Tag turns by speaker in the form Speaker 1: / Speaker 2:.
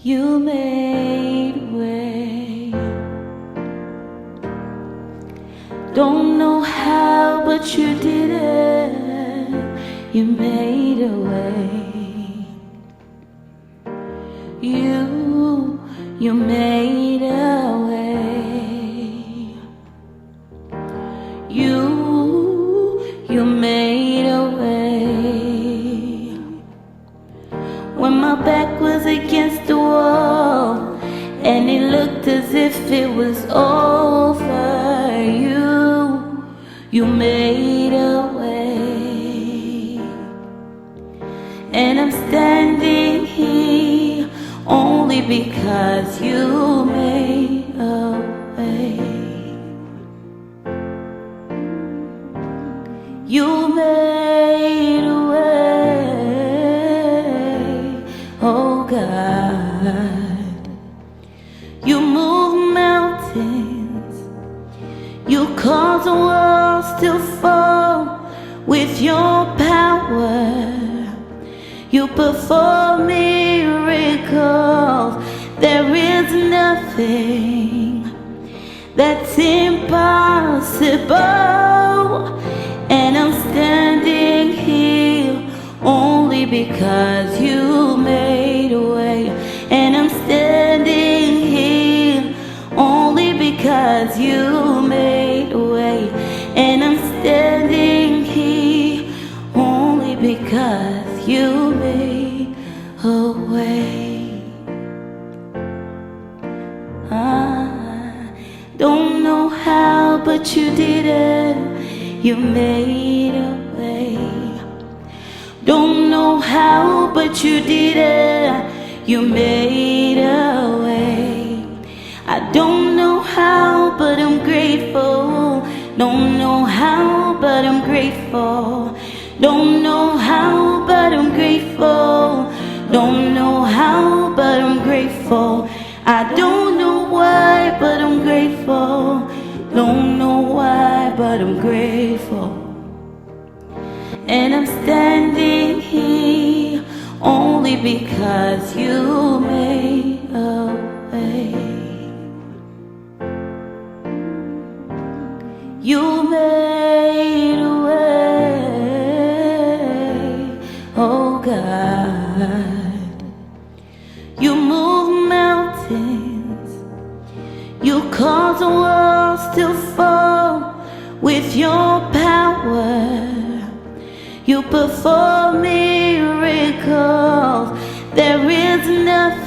Speaker 1: You made a way. Don't know how, but you did it. You made a way. You made a way. You made a way. When my back was against the wall and it looked as if it was over, you made a way. And I'm standing here only because you made a way. You made a way, oh God. You move mountains, you cause the walls to fall with your power. You perform miracles. There is nothing that's impossible. And I'm standing here only because you made a way. And I'm standing here only because you made a way. And I'm standing here only because you made a way. I don't know how, but you did it. You made a way. Don't know how, but you did it. You made a way. I don't know how, but I'm grateful. Don't know how, but I'm grateful. Don't know how, but I'm grateful. Don't know how, but I'm grateful. I don't know why, but I'm grateful. Don't know why, but I'm grateful. And I'm standing here only because you made a way. You made a way, oh God. You move mountains, you cause the walls to fall with your power. You perform miracles. There is nothing